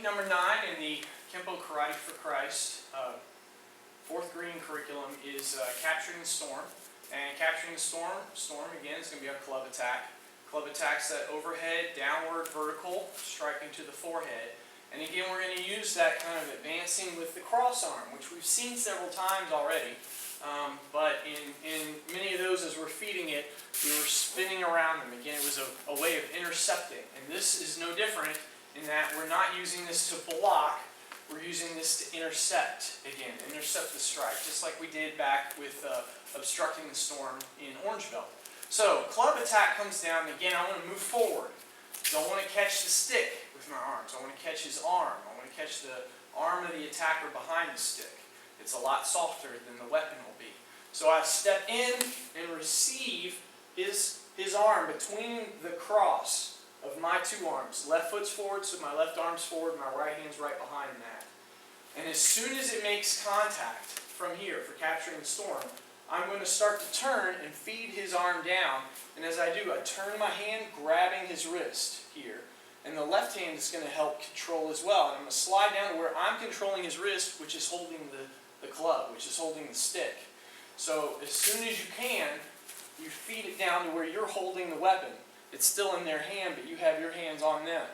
technique number 9 in the Kenpo Karate for Christ 4th green curriculum is capturing the storm. And capturing the storm again is going to be a club attack. Club attack's that overhead, downward, vertical, striking to the forehead. And again, we're going to use that kind of advancing with the cross arm, which we've seen several times already. But in many of those, as we're feeding it, we were spinning around them. Again, it was a way of intercepting. And this is no different in that we're not using this to block. We're using this to intercept. Again, intercept the strike, just like we did back with obstructing the storm in Orange Belt. So, club attack comes down, and again, I want to move forward. Don't want to catch the stick with my arms. I want to catch his arm. I want to catch the arm of the attacker behind the stick. It's a lot softer than the weapon will be. So I step in and receive his arm between the cross of my two arms. Left foot's forward, so my left arm's forward, my right hand's right behind that. And as soon as it makes contact from here for capturing the storm, I'm going to start to turn and feed his arm down. And as I do, I turn my hand, grabbing his wrist here. And the left hand is going to help control as well. And I'm going to slide down to where I'm controlling his wrist, which is holding the club, which is holding the stick. So as soon as you can, you feed it down to where you're holding the weapon. It's still in their hand, but you have your hands on them.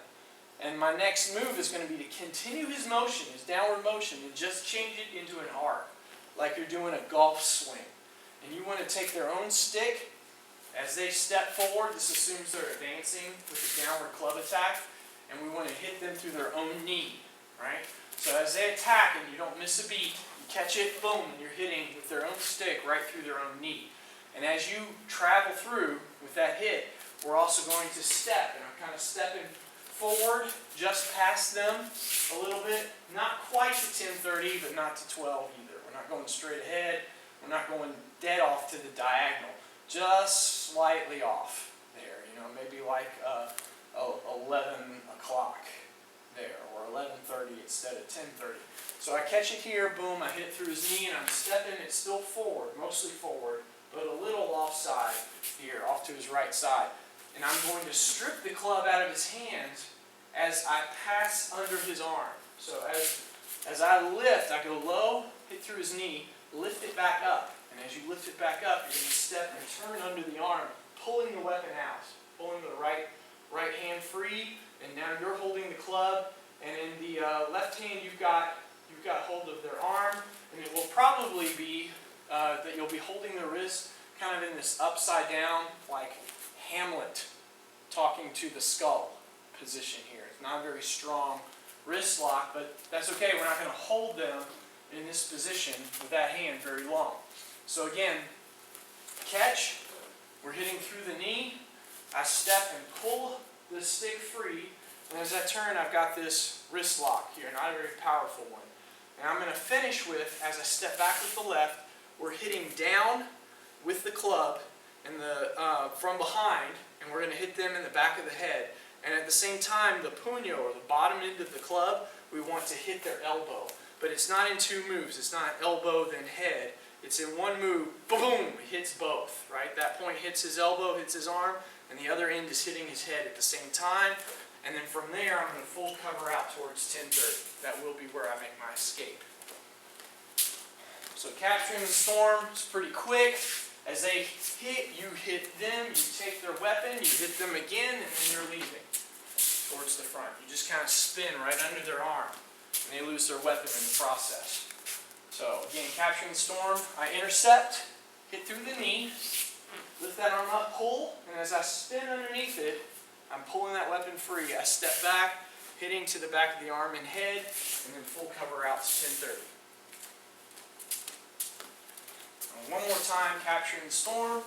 And my next move is going to be to continue his motion, his downward motion, and just change it into an arc, like you're doing a golf swing. And you want to take their own stick. As they step forward, this assumes they're advancing with the downward club attack, and we want to hit them through their own knee, right? So as they attack and you don't miss a beat, you catch it, boom, and you're hitting with their own stick right through their own knee. And as you travel through with that hit, we're also going to step, and I'm kind of stepping forward just past them a little bit, not quite to 10:30, but not to 12 either. We're not going straight ahead. We're not going dead off to the diagonal. Just slightly off there, maybe like 11 o'clock there, or 11:30 instead of 10:30. So I catch it here, boom, I hit it through his knee, and I'm stepping it still forward, mostly forward, but a little offside here, off to his right side. And I'm going to strip the club out of his hands as I pass under his arm. So as I lift, I go low, hit through his knee, lift it back up. And as you lift it back up, you're going to step and turn under the arm, pulling the weapon out, pulling the right hand free, and now you're holding the club. And in the left hand, you've got hold of their arm, and it will probably be that you'll be holding the wrist kind of in this upside down, like Hamlet talking to the skull position here. It's not a very strong wrist lock, but that's okay. We're not going to hold them in this position with that hand very long. So again, catch, we're hitting through the knee, I step and pull the stick free, and as I turn, I've got this wrist lock here, not a very powerful one. And I'm going to finish with, as I step back with the left, we're hitting down with the club and from behind, and we're going to hit them in the back of the head. And at the same time, the puño, or the bottom end of the club, we want to hit their elbow. But it's not in two moves. It's not elbow then head. It's in one move, boom, it hits both, right? That point hits his elbow, hits his arm, and the other end is hitting his head at the same time. And then from there, I'm going to full cover out towards 10:30. That will be where I make my escape. So capturing the storm is pretty quick. As they hit, you hit them, you take their weapon, you hit them again, and then you're leaving towards the front. You just kind of spin right under their arm, and they lose their weapon in the process. So again, capturing the storm, I intercept, hit through the knee, lift that arm up, pull, and as I spin underneath it, I'm pulling that weapon free. I step back, hitting to the back of the arm and head, and then full cover out to 10:30. One more time, capturing the storm.